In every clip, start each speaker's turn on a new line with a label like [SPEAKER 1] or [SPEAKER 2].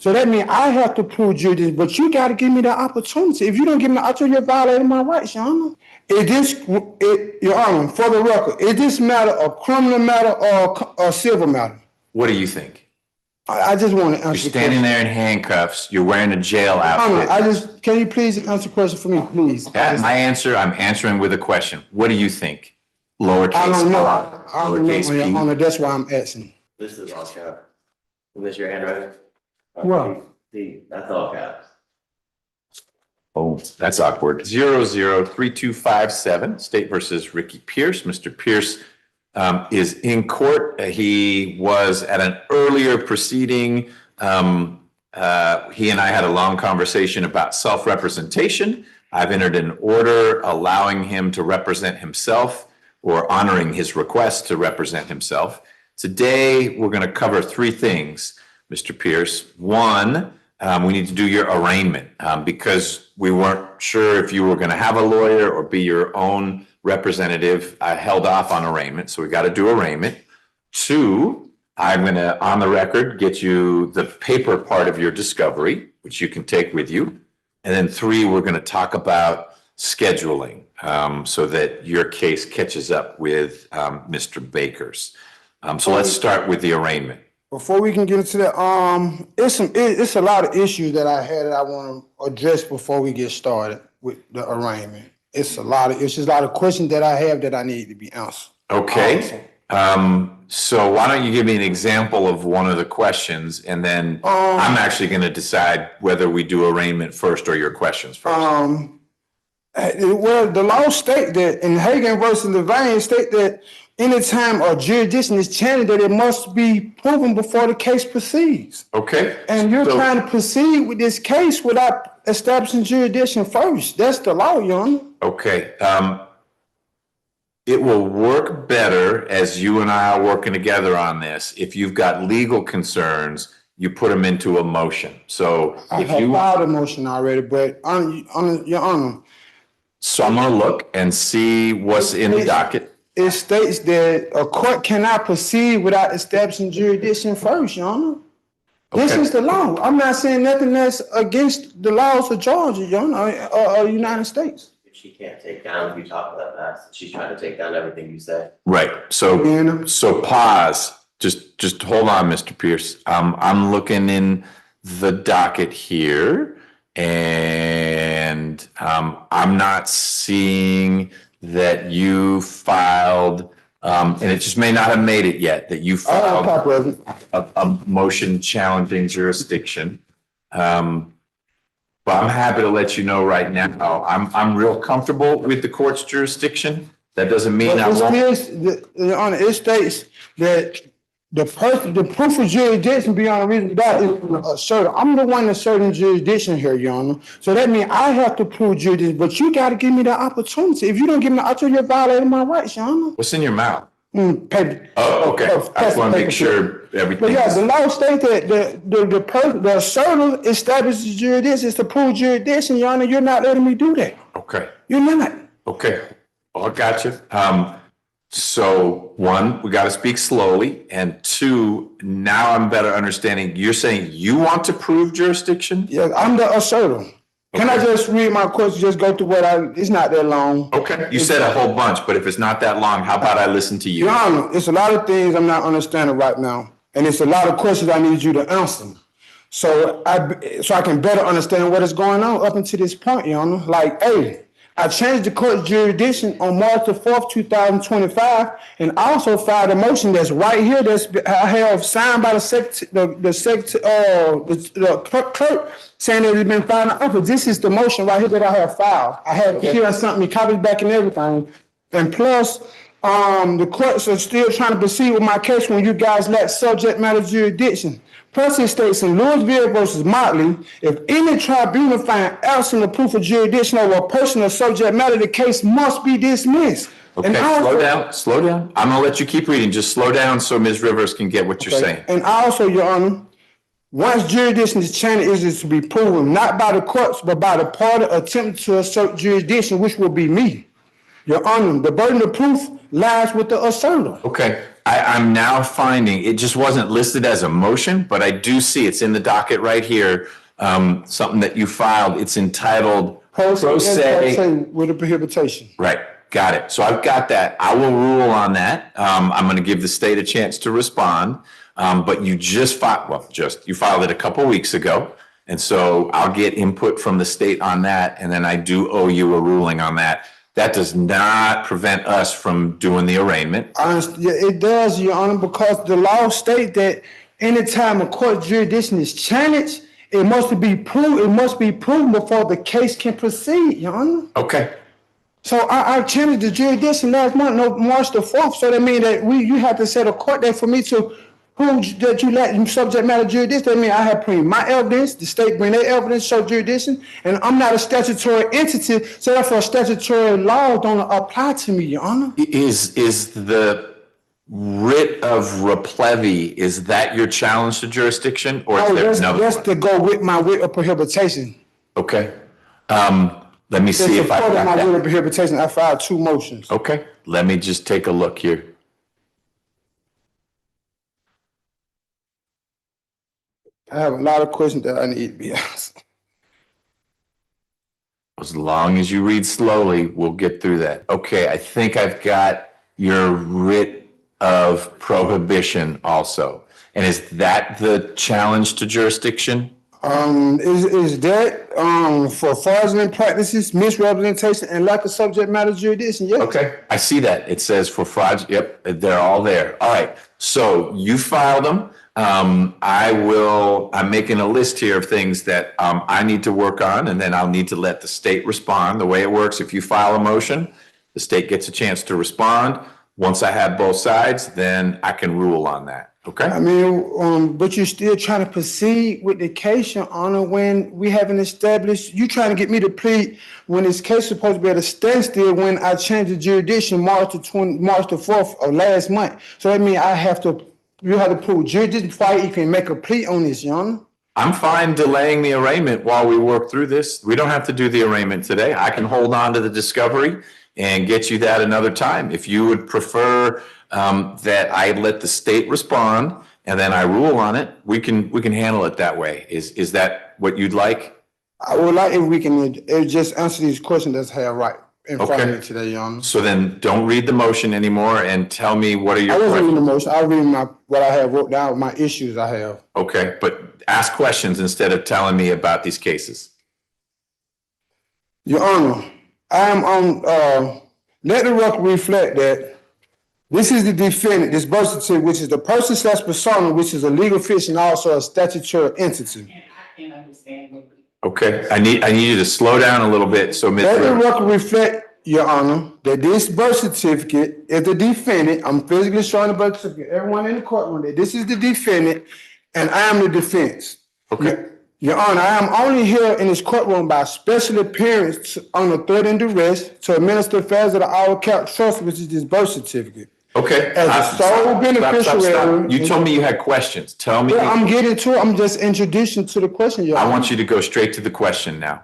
[SPEAKER 1] So that means I have to prove jurisdiction, but you got to give me the opportunity. If you don't give me the opportunity, you're violating my rights, Your Honor. Your Honor, for the record, is this matter a criminal matter or a civil matter?
[SPEAKER 2] What do you think?
[SPEAKER 1] I just want to answer.
[SPEAKER 2] You're standing there in handcuffs. You're wearing a jail outfit.
[SPEAKER 1] Honor, can you please answer the question for me, please?
[SPEAKER 2] That's my answer. I'm answering with a question. What do you think? Lowercase
[SPEAKER 1] I don't know.
[SPEAKER 2] r,
[SPEAKER 1] I don't know, Your Honor. That's why I'm asking.
[SPEAKER 3] This is all caps. Is this your handwriting?
[SPEAKER 1] What?
[SPEAKER 3] That's all caps.
[SPEAKER 2] Oh, that's awkward. 003257, State versus Ricky Pierce. Mr. Pierce is in court. He was at an earlier proceeding. He and I had a long conversation about self-representation. I've entered an order allowing him to represent himself or honoring his request to represent himself. Today, we're going to cover three things, Mr. Pierce. One, we need to do your arraignment because we weren't sure if you were going to have a lawyer or be your own representative. I held off on arraignment, so we got to do arraignment. Two, I'm going to, on the record, get you the paper part of your discovery, which you can take with you. And then three, we're going to talk about scheduling so that your case catches up with Mr. Baker's. So let's start with the arraignment.
[SPEAKER 1] Before we can get into that, it's a lot of issues that I had that I want to address before we get started with the arraignment. It's a lot of issues, a lot of questions that I have that I need to be answered.
[SPEAKER 2] Okay. So why don't you give me an example of one of the questions, and then I'm actually going to decide whether we do arraignment first or your questions first.
[SPEAKER 1] Well, the law state that in Hagan versus Levine state that anytime a jurisdiction is challenged, that it must be proven before the case proceeds.
[SPEAKER 2] Okay.
[SPEAKER 1] And you're trying to proceed with this case without establishing jurisdiction first. That's the law, Your Honor.
[SPEAKER 2] Okay. It will work better as you and I are working together on this. If you've got legal concerns, you put them into a motion. So
[SPEAKER 1] I have filed a motion already, but Your Honor.
[SPEAKER 2] So I'm going to look and see what's in the docket.
[SPEAKER 1] It states that a court cannot proceed without establishing jurisdiction first, Your Honor. Okay. This is the law. I'm not saying nothing that's against the laws of Georgia, Your Honor, or United States.
[SPEAKER 3] She can't take down, you talk about that. She's trying to take down everything you say.
[SPEAKER 2] Right. So pause. Just hold on, Mr. Pierce. I'm looking in the docket here, and I'm not seeing that you filed, and it just may not have made it yet, that you filed a motion challenging jurisdiction. But I'm happy to let you know right now, I'm real comfortable with the court's jurisdiction. That doesn't mean I won't.
[SPEAKER 1] Your Honor, it states that the proof of jurisdiction beyond a reasonable doubt is asserted. I'm the one asserting jurisdiction here, Your Honor. So that means I have to prove jurisdiction, but you got to give me the opportunity. If you don't give me the opportunity, you're violating my rights, Your Honor.
[SPEAKER 2] What's in your mouth?
[SPEAKER 1] Paper.
[SPEAKER 2] Oh, okay. I just want to make sure everything.
[SPEAKER 1] But yeah, the law states that the asserter establishes jurisdiction is to prove jurisdiction, Your Honor. You're not letting me do that.
[SPEAKER 2] Okay.
[SPEAKER 1] You're not.
[SPEAKER 2] Okay. Well, I got you. So one, we got to speak slowly, and two, now I'm better understanding. You're saying you want to prove jurisdiction?
[SPEAKER 1] Yeah, I'm the asserter. Okay. Can I just read my question? Just go through it's not that long.
[SPEAKER 2] Okay. You said a whole bunch, but if it's not that long, how about I listen to you?
[SPEAKER 1] Your Honor, it's a lot of things I'm not understanding right now, and it's a lot of questions I need you to answer. So I can better understand what is going on up until this point, Your Honor. Like, hey, I changed the court's jurisdiction on March the 4th, 2025, and also filed a motion that's right here I have signed by the clerk saying that it's been filed in office. This is the motion right here that I have filed. I have here and sent me copies back and everything. And plus, the courts are still trying to proceed with my case when you guys lack subject matter jurisdiction. Plus, it states in Louisville versus Motley, if any tribunal find absent of proof of jurisdiction over a person or subject matter, the case must be dismissed.
[SPEAKER 2] Okay, slow down. I'm going to let you keep reading. Just slow down so Ms. Rivers can get what you're saying.
[SPEAKER 1] And also, Your Honor, once jurisdiction is challenged, it is to be proven not by the courts, but by the party attempting to assert jurisdiction, which will be me. Your Honor, the burden of proof lies with the asserter.
[SPEAKER 2] Okay. I'm now finding, it just wasn't listed as a motion, but I do see it's in the docket right here. Something that you filed, it's entitled
[SPEAKER 1] Pro
[SPEAKER 2] Pro Se.
[SPEAKER 1] with a prohibition.
[SPEAKER 2] Right, got it. So I've got that. I will rule on that. I'm going to give the state a chance to respond. But you just filed, you filed it a couple weeks ago. And so I'll get input from the state on that. And then I do owe you a ruling on that. That does not prevent us from doing the arraignment.
[SPEAKER 1] Yeah, it does, Your Honor, because the law states that anytime a court jurisdiction is challenged, it must be proven before the case can proceed, Your Honor.
[SPEAKER 2] Okay.
[SPEAKER 1] So I challenged the jurisdiction last month, no, March the 4th. So that means that you have to set a court date for me to prove that you lack subject matter jurisdiction. That means I have bring my evidence, the state bring their evidence, show jurisdiction, and I'm not a statutory entity, so therefore statutory law don't apply to me, Your Honor.
[SPEAKER 2] Is the writ of replevy, is that your challenge to jurisdiction, or is there another
[SPEAKER 1] that's
[SPEAKER 2] one?
[SPEAKER 1] to go with my writ of prohibition.
[SPEAKER 2] Okay. Let me see if I
[SPEAKER 1] Support
[SPEAKER 2] got
[SPEAKER 1] my writ
[SPEAKER 2] that.
[SPEAKER 1] of prohibition, I filed 2 motions.
[SPEAKER 2] Okay, let me just take a look here.
[SPEAKER 1] I have a lot of questions that I need to be asked.
[SPEAKER 2] As long as you read slowly, we'll get through that. Okay, I think I've got your writ of prohibition also. And is that the challenge to jurisdiction?
[SPEAKER 1] Is that for fraudulent practices, misrepresentation, and lack of subject matter jurisdiction? Yes.
[SPEAKER 2] Okay, I see that. It says for fraud, yep, they're all there. All right, so you filed them. I'm making a list here of things that I need to work on, and then I'll need to let the state respond. The way it works, if you file a motion, the state gets a chance to respond. Once I have both sides, then I can rule on that. Okay?
[SPEAKER 1] I mean, but you're still trying to proceed with the case, Your Honor, when we haven't established, you trying to get me to plead when this case is supposed to be at a standstill when I changed the jurisdiction March the 4th of last month. So that means you have to prove jurisdiction before I even make a plea on this, Your Honor.
[SPEAKER 2] I'm fine delaying the arraignment while we work through this. We don't have to do the arraignment today. I can hold on to the discovery and get you that another time. If you would prefer that I let the state respond and then I rule on it, we can handle it that way. Is that what you'd like?
[SPEAKER 1] I would like if we can just answer these questions that's have right in front of me today, Your Honor.
[SPEAKER 2] So then don't read the motion anymore and tell me what are your
[SPEAKER 1] I wasn't
[SPEAKER 2] questions.
[SPEAKER 1] reading the motion. I was reading what I have wrote down, my issues I have.
[SPEAKER 2] Okay, but ask questions instead of telling me about these cases.
[SPEAKER 1] Your Honor, I am on, let the record reflect that this is the defendant, this birth certificate, which is the person / persona, which is a legal fiction, also a statutory entity.
[SPEAKER 4] And I can't understand what.
[SPEAKER 2] Okay, I need you to slow down a little bit. So,
[SPEAKER 1] Let the
[SPEAKER 2] Mr.
[SPEAKER 1] record reflect, Your Honor, that this birth certificate is the defendant. I'm physically showing the birth certificate, everyone in the courtroom, that this is the defendant and I am the defense.
[SPEAKER 2] Okay.
[SPEAKER 1] Your Honor, I am only here in this courtroom by special appearance on the threat and duress to administer affairs of the Our Cap Trust, which is this birth certificate.
[SPEAKER 2] Okay.
[SPEAKER 1] As a sole beneficiary.
[SPEAKER 2] You told me you had questions. Tell me.
[SPEAKER 1] Well, I'm getting to it. I'm just introducing to the question, Your Honor.
[SPEAKER 2] I want you to go straight to the question now.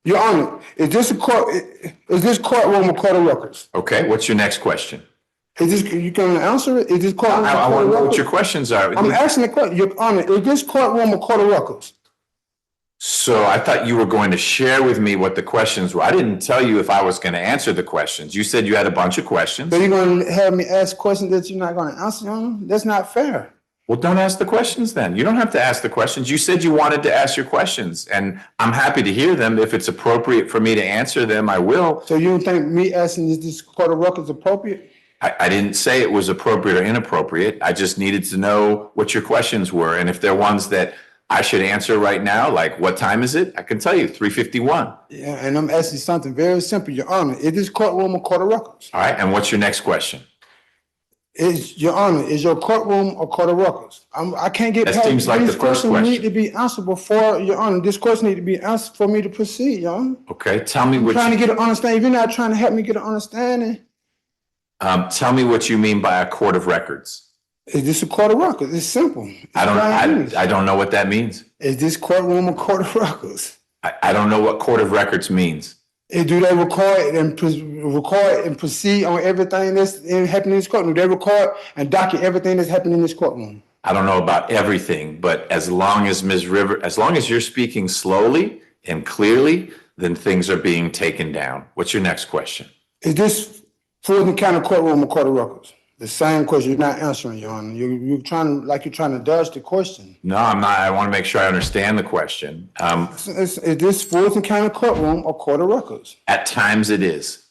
[SPEAKER 1] Your Honor, is this courtroom a court of records?
[SPEAKER 2] Okay, what's your next question?
[SPEAKER 1] You can answer it? Is this courtroom a
[SPEAKER 2] I
[SPEAKER 1] court
[SPEAKER 2] want
[SPEAKER 1] of
[SPEAKER 2] to know what
[SPEAKER 1] records?
[SPEAKER 2] your questions are.
[SPEAKER 1] I'm asking the question, Your Honor, is this courtroom a court of records?
[SPEAKER 2] So I thought you were going to share with me what the questions were. I didn't tell you if I was going to answer the questions. You said you had a bunch of questions.
[SPEAKER 1] So you're going to have me ask questions that you're not going to answer, Your Honor? That's not fair.
[SPEAKER 2] Well, don't ask the questions then. You don't have to ask the questions. You said you wanted to ask your questions, and I'm happy to hear them. If it's appropriate for me to answer them, I will.
[SPEAKER 1] So you don't think me asking is this court of records appropriate?
[SPEAKER 2] I didn't say it was appropriate or inappropriate. I just needed to know what your questions were. And if they're ones that I should answer right now, like what time is it? I can tell you, 3:51.
[SPEAKER 1] Yeah, and I'm asking something very simple, Your Honor. Is this courtroom a court of records?
[SPEAKER 2] All right, and what's your next question?
[SPEAKER 1] Your Honor, is your courtroom a court of records? I can't get
[SPEAKER 2] That
[SPEAKER 1] past
[SPEAKER 2] seems like
[SPEAKER 1] these
[SPEAKER 2] the first
[SPEAKER 1] questions need
[SPEAKER 2] question.
[SPEAKER 1] to be answered before, Your Honor. This question need to be answered for me to proceed, Your Honor.
[SPEAKER 2] Okay, tell me
[SPEAKER 1] I'm
[SPEAKER 2] what
[SPEAKER 1] trying to
[SPEAKER 2] you,
[SPEAKER 1] get an understanding. If you're not trying to help me get an understanding,
[SPEAKER 2] tell me what you mean by a court of records.
[SPEAKER 1] is this a court of records? It's simple. It's plain English.
[SPEAKER 2] I don't know what that means.
[SPEAKER 1] Is this courtroom a court of records?
[SPEAKER 2] I don't know what court of records means.
[SPEAKER 1] Do they record and proceed on everything that's happening in this courtroom? Do they record and document everything that's happening in this courtroom?
[SPEAKER 2] I don't know about everything, but as long as as long as you're speaking slowly and clearly, then things are being taken down. What's your next question?
[SPEAKER 1] Is this Fulton County courtroom or court of records? The same question. You're not answering, Your Honor. You're trying to dodge the question.
[SPEAKER 2] No, I'm not. I want to make sure I understand the question.
[SPEAKER 1] Is this Fulton County courtroom or court of records?
[SPEAKER 2] At times it is.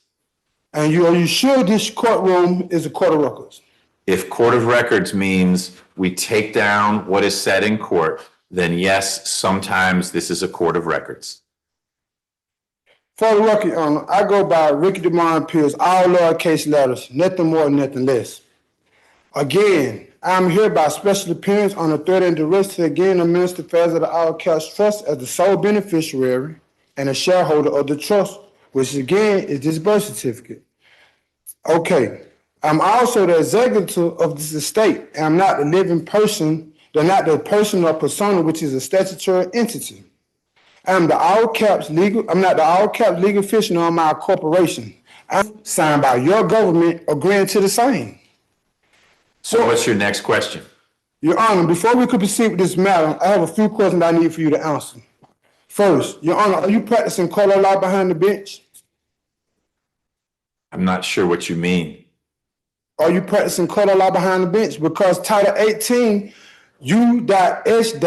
[SPEAKER 1] And are you sure this courtroom is a court of records?
[SPEAKER 2] If court of records means we take down what is said in court, then yes, sometimes this is a court of records.
[SPEAKER 1] For the record, Your Honor, I go by Ricky DeMond Pierce, all lowercase letters, nothing more, nothing less. Again, I'm here by special appearance on the threat and duress to again administer affairs of the All Cash Trust as the sole beneficiary and a shareholder of the trust, which again is this birth certificate. Okay, I'm also the executive of this estate, and I'm not the living person, not the person or persona, which is a statutory entity. I'm not the all caps legal official on my corporation. I'm signed by your government agreeing to the same.
[SPEAKER 2] So what's your next question?
[SPEAKER 1] Your Honor, before we could proceed with this matter, I have a few questions I need for you to answer. First, Your Honor, are you practicing color law behind the bench?
[SPEAKER 2] I'm not sure what you mean.
[SPEAKER 1] Are you practicing color law behind the bench? Because Title 18 U.S.C.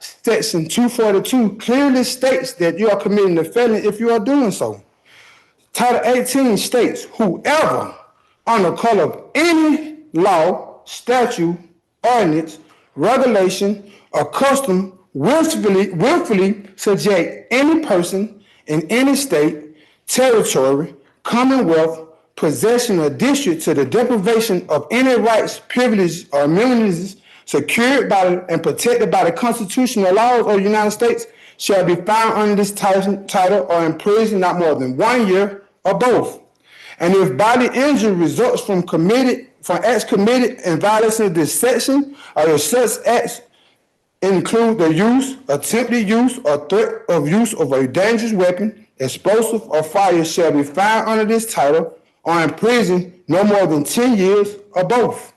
[SPEAKER 1] Section 242 clearly states that you are committing a felony if you are doing so. Title 18 states, whoever, under color of any law, statute, ordinance, regulation, or custom, willfully subject any person in any state, territory, commonwealth, possession, or district to the deprivation of any rights, privileges, or immunities secured by and protected by the constitutional laws of the United States shall be found under this title or in prison not more than 1 year or both. And if bodily injury results from acts committed in violation of this section, or if such acts include the use, attempted use, or threat of use of a dangerous weapon, explosive, or fire, shall be found under this title or in prison no more than 10 years or both.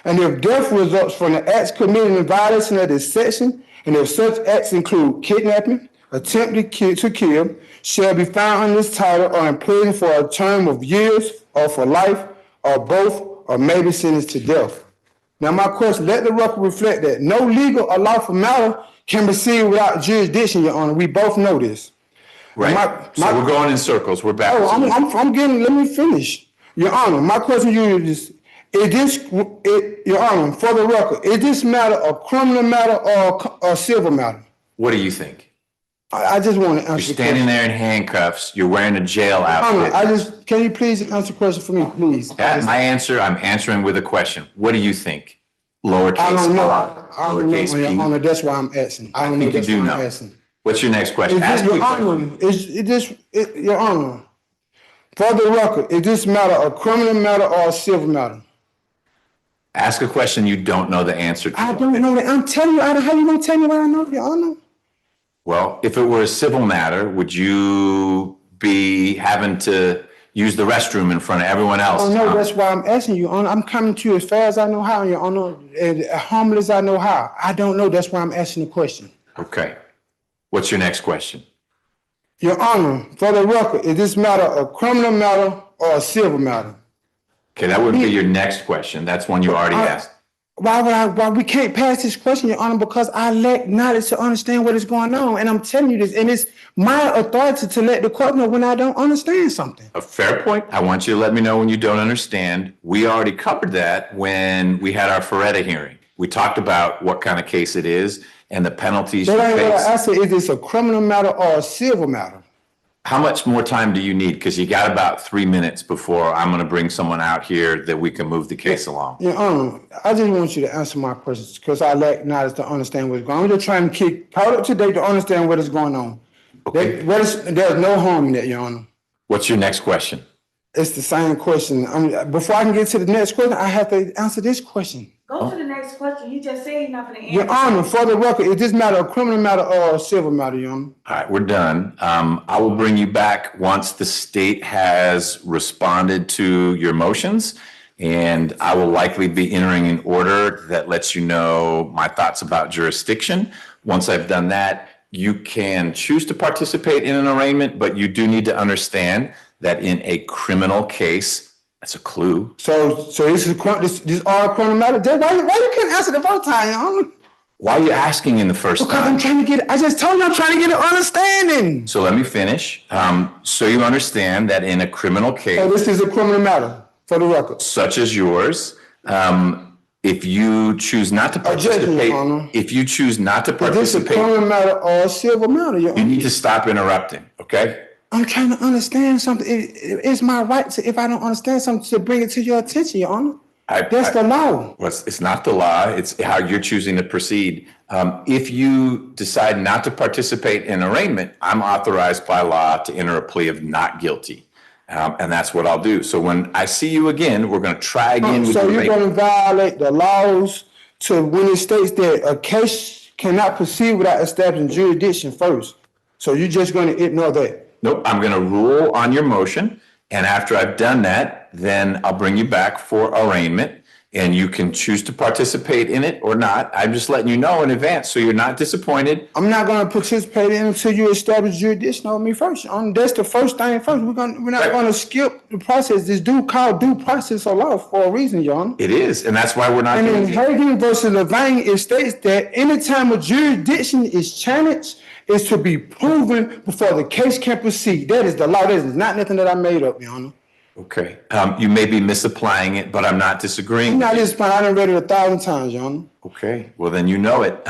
[SPEAKER 1] And if death results from the acts committed in violation of this section, and if such acts include kidnapping, attempted to kill, shall be found on this title or in prison for a term of years or for life or both, or may be sentenced to death. Now my question, let the record reflect that no legal or lawful matter can proceed without jurisdiction, Your Honor. We both know this.
[SPEAKER 2] Right. So we're going in circles. We're back.
[SPEAKER 1] Let me finish. Your Honor, my question to you is, Your Honor, for the record, is this matter a criminal matter or a civil matter?
[SPEAKER 2] What do you think?
[SPEAKER 1] I just want to answer.
[SPEAKER 2] You're standing there in handcuffs. You're wearing a jail outfit.
[SPEAKER 1] Honor, can you please answer the question for me, please?
[SPEAKER 2] That's my answer. I'm answering with a question. What do you think? Lowercase
[SPEAKER 1] I don't know.
[SPEAKER 2] r,
[SPEAKER 1] I don't know,
[SPEAKER 2] lowercase
[SPEAKER 1] Your
[SPEAKER 2] p.
[SPEAKER 1] Honor. That's why I'm asking. I don't know.
[SPEAKER 2] think you
[SPEAKER 1] That's
[SPEAKER 2] do
[SPEAKER 1] why
[SPEAKER 2] know.
[SPEAKER 1] I'm asking.
[SPEAKER 2] What's your next question?
[SPEAKER 1] Is this,
[SPEAKER 2] Ask me a
[SPEAKER 1] Your
[SPEAKER 2] question.
[SPEAKER 1] Honor, Your Honor, for the record, is this matter a criminal matter or a civil matter?
[SPEAKER 2] Ask a question you don't know the answer to.
[SPEAKER 1] I don't know that. I'm telling you, how you gonna tell me what I know, Your Honor?
[SPEAKER 2] Well, if it were a civil matter, would you be having to use the restroom in front of everyone else?
[SPEAKER 1] Oh no, that's why I'm asking you, Your Honor. I'm coming to you as fast as I know how, Your Honor, and humble as I know how. I don't know. That's why I'm asking the question.
[SPEAKER 2] Okay. What's your next question?
[SPEAKER 1] Your Honor, for the record, is this matter a criminal matter or a civil matter?
[SPEAKER 2] Okay, that would be your next question. That's one you already asked.
[SPEAKER 1] Why we can't pass this question, Your Honor, because I lack knowledge to understand what is going on. And I'm telling you this, and it's my authority to let the court know when I don't understand something.
[SPEAKER 2] A fair point. I want you to let me know when you don't understand. We already covered that when we had our Feretta hearing. We talked about what kind of case it is and the penalties you face.
[SPEAKER 1] I said, is this a criminal matter or a civil matter?
[SPEAKER 2] How much more time do you need? Because you got about 3 minutes before I'm going to bring someone out here that we can move the case along.
[SPEAKER 1] Your Honor, I just want you to answer my questions because I lack knowledge to understand what's going on. I'm just trying to keep caught up to date to understand what is going on.
[SPEAKER 2] Okay.
[SPEAKER 1] There's no harm in that, Your Honor.
[SPEAKER 2] What's your next question?
[SPEAKER 1] It's the same question. Before I can get to the next question, I have to answer this question.
[SPEAKER 5] Go to the next question. You just said you're not gonna answer.
[SPEAKER 1] Your Honor, for the record, is this matter a criminal matter or a civil matter, Your Honor?
[SPEAKER 2] All right, we're done. I will bring you back once the state has responded to your motions. And I will likely be entering an order that lets you know my thoughts about jurisdiction. Once I've done that, you can choose to participate in an arraignment, but you do need to understand that in a criminal case, that's a clue.
[SPEAKER 1] So this is all a criminal matter? Why you couldn't answer the first time, Your Honor?
[SPEAKER 2] Why are you asking in the first
[SPEAKER 1] Because I'm
[SPEAKER 2] time?
[SPEAKER 1] trying to I just told you I'm trying to get an understanding.
[SPEAKER 2] So let me finish. So you understand that in a criminal
[SPEAKER 1] So
[SPEAKER 2] case,
[SPEAKER 1] this is a criminal matter, for the record.
[SPEAKER 2] such as yours, if you choose not to
[SPEAKER 1] Objection, Your
[SPEAKER 2] participate,
[SPEAKER 1] Honor.
[SPEAKER 2] if you choose not to
[SPEAKER 1] Is this a
[SPEAKER 2] participate,
[SPEAKER 1] criminal matter or a civil matter, Your
[SPEAKER 2] you
[SPEAKER 1] Honor?
[SPEAKER 2] need to stop interrupting, okay?
[SPEAKER 1] I'm trying to understand something. It's my right to, if I don't understand something, to bring it to your attention, Your Honor. That's the law.
[SPEAKER 2] Well, it's not the law, it's how you're choosing to proceed. If you decide not to participate in arraignment, I'm authorized by law to enter a plea of not guilty. And that's what I'll do. So when I see you again, we're gonna try again with
[SPEAKER 1] So
[SPEAKER 2] the
[SPEAKER 1] you're
[SPEAKER 2] arraignment.
[SPEAKER 1] gonna violate the laws to when it states that a case cannot proceed without establishing jurisdiction first. So you're just gonna ignore that.
[SPEAKER 2] Nope, I'm gonna rule on your motion, and after I've done that, then I'll bring you back for arraignment, and you can choose to participate in it or not. I'm just letting you know in advance, so you're not disappointed.
[SPEAKER 1] I'm not gonna participate in it until you establish jurisdiction over me first. That's the first thing first. We're not
[SPEAKER 2] Right.
[SPEAKER 1] gonna skip the process. This called due process of law for a reason, Your Honor.
[SPEAKER 2] It is, and that's why we're not
[SPEAKER 1] And in
[SPEAKER 2] doing it.
[SPEAKER 1] Hagen versus Levine, it states that anytime a jurisdiction is challenged, it's to be proven before the case can proceed. That is the law. That is not nothing that I made up, Your Honor.
[SPEAKER 2] Okay, you may be misapplying it, but I'm not disagreeing.
[SPEAKER 1] I'm not this point. I done read it 1,000 times, Your Honor.
[SPEAKER 2] Okay, well then you know it.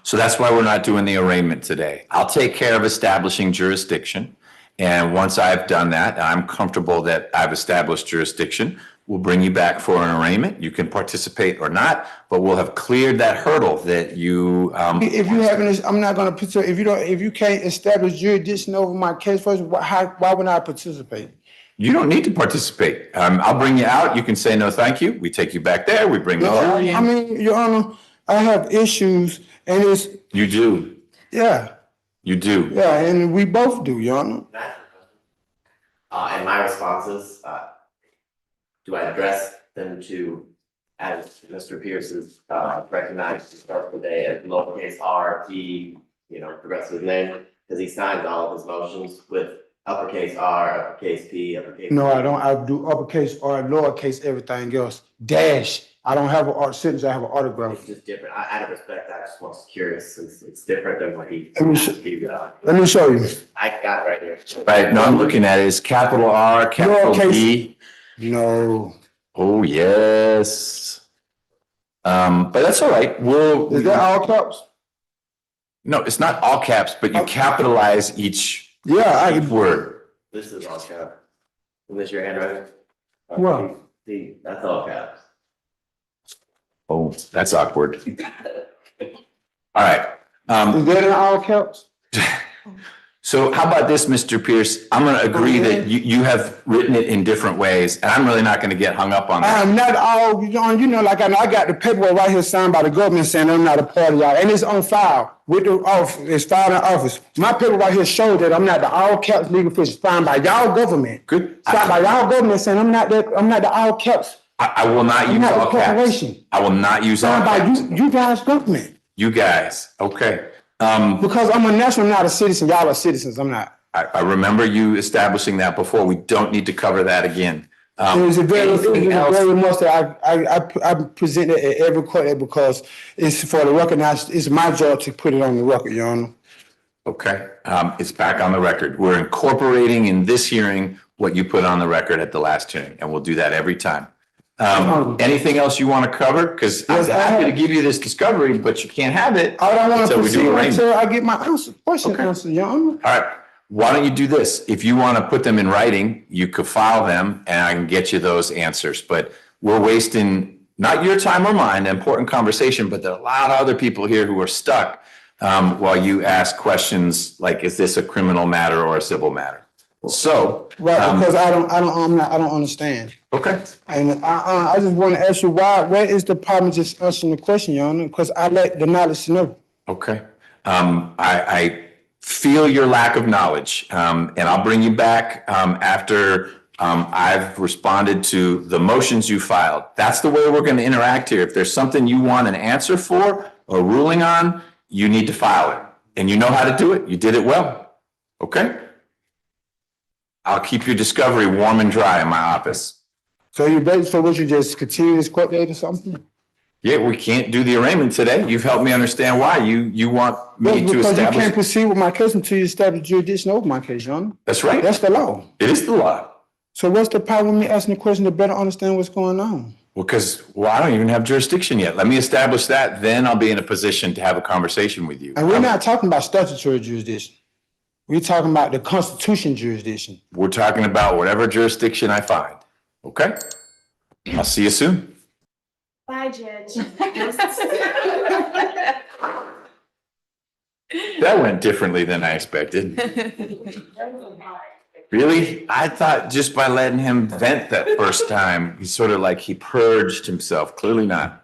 [SPEAKER 2] So that's why we're not doing the arraignment today. I'll take care of establishing jurisdiction. And once I've done that, I'm comfortable that I've established jurisdiction, we'll bring you back for an arraignment. You can participate or not, but we'll have cleared that hurdle that you,
[SPEAKER 1] If you haven't, I'm not gonna participate. If you can't establish jurisdiction over my case first, why would I participate?
[SPEAKER 2] you don't need to participate. I'll bring you out. You can say no, thank you. We take you back there. We bring the
[SPEAKER 1] No,
[SPEAKER 2] jury
[SPEAKER 1] I
[SPEAKER 2] in.
[SPEAKER 1] mean, Your Honor, I have issues, and it's
[SPEAKER 2] You do.
[SPEAKER 1] yeah,
[SPEAKER 2] You do.
[SPEAKER 1] and we both do, Your Honor.
[SPEAKER 3] And my responses, do I address them to, as Mr. Pierce has recognized to start the day as lowercase r, P, the rest of his name, because he signs all of his motions with uppercase R, uppercase P, uppercase.
[SPEAKER 1] No, I don't. I do uppercase or lowercase everything else. Dash. I don't have an art sentence. I have an autograph.
[SPEAKER 3] It's just different. Out of respect, I just was curious, since it's different than what he.
[SPEAKER 1] Let me show you.
[SPEAKER 3] I got it right here.
[SPEAKER 2] Right, no, I'm looking at it. It's capital R, capital
[SPEAKER 1] Lowercase.
[SPEAKER 2] P.
[SPEAKER 1] No.
[SPEAKER 2] Oh, yes. But that's all right.
[SPEAKER 1] Is that all caps?
[SPEAKER 2] No, it's not all caps, but you capitalize each
[SPEAKER 1] Yeah,
[SPEAKER 2] word.
[SPEAKER 3] This is all caps. Is this your handwriting?
[SPEAKER 1] Well.
[SPEAKER 3] See, that's all caps.
[SPEAKER 2] Oh, that's awkward. All right.
[SPEAKER 1] Is that in all caps?
[SPEAKER 2] So how about this, Mr. Pierce? I'm going to agree that you have written it in different ways, and I'm really not going to get hung up on that.
[SPEAKER 1] I'm not all, like I know I got the paperwork right here signed by the government saying I'm not a part of y'all, and it's on file with the office. It's filed in office. My paper right here shows that I'm not the all caps legal official signed by y'all government.
[SPEAKER 2] Good.
[SPEAKER 1] Signed by y'all government saying I'm not the all caps.
[SPEAKER 2] I will not
[SPEAKER 1] I'm
[SPEAKER 2] use
[SPEAKER 1] not
[SPEAKER 2] all
[SPEAKER 1] a
[SPEAKER 2] caps.
[SPEAKER 1] corporation.
[SPEAKER 2] I will not use all
[SPEAKER 1] Signed by
[SPEAKER 2] caps.
[SPEAKER 1] you guys government.
[SPEAKER 2] You guys, okay.
[SPEAKER 1] Because I'm a national, not a citizen. Y'all are citizens. I'm not.
[SPEAKER 2] I remember you establishing that before. We don't need to cover that again.
[SPEAKER 1] It was
[SPEAKER 2] Anything else?
[SPEAKER 1] very much that I present it at every court because it's for the record. Now it's my job to put it on the record, Your Honor.
[SPEAKER 2] Okay, it's back on the record. We're incorporating in this hearing what you put on the record at the last hearing, and we'll do that every time. Anything else you want to cover? Because I'm
[SPEAKER 1] Yes, I
[SPEAKER 2] happy to
[SPEAKER 1] have.
[SPEAKER 2] give you this discovery, but you can't have it.
[SPEAKER 1] I don't want to
[SPEAKER 2] until we do
[SPEAKER 1] proceed
[SPEAKER 2] arraignment.
[SPEAKER 1] until I get my question
[SPEAKER 2] Okay.
[SPEAKER 1] answered, Your Honor.
[SPEAKER 2] All right, why don't you do this? If you want to put them in writing, you could file them and I can get you those answers. But we're wasting not your time or mine, an important conversation, but there are a lot of other people here who are stuck while you ask questions like, is this a criminal matter or a civil matter? So,
[SPEAKER 1] Right, because I don't understand.
[SPEAKER 2] okay.
[SPEAKER 1] And I just want to ask you where is the problem just answering the question, Your Honor? Because I let the knowledge to know.
[SPEAKER 2] Okay. I feel your lack of knowledge, and I'll bring you back, after, I've responded to the motions you filed. That's the way we're going to interact here. If there's something you want an answer for or ruling on, you need to file it. And you know how to do it. You did it well. Okay? I'll keep your discovery warm and dry in my office.
[SPEAKER 1] So would you just continue this court date or something?
[SPEAKER 2] Yeah, we can't do the arraignment today. You've helped me understand why. You want me to
[SPEAKER 1] Because you can't
[SPEAKER 2] establish.
[SPEAKER 1] proceed with my case until you establish jurisdiction over my case, Your Honor.
[SPEAKER 2] That's right.
[SPEAKER 1] That's the law.
[SPEAKER 2] It is the law.
[SPEAKER 1] So what's the problem with me asking the question to better understand what's going on?
[SPEAKER 2] Well, I don't even have jurisdiction yet. Let me establish that, then I'll be in a position to have a conversation with you.
[SPEAKER 1] And we're not talking about statutory jurisdiction. We're talking about the Constitution jurisdiction.
[SPEAKER 2] We're talking about whatever jurisdiction I find. Okay? I'll see you soon.
[SPEAKER 5] Bye, Judge.
[SPEAKER 2] That went differently than I expected. Really? I thought just by letting him vent that first time, he sort of like he purged himself. Clearly not.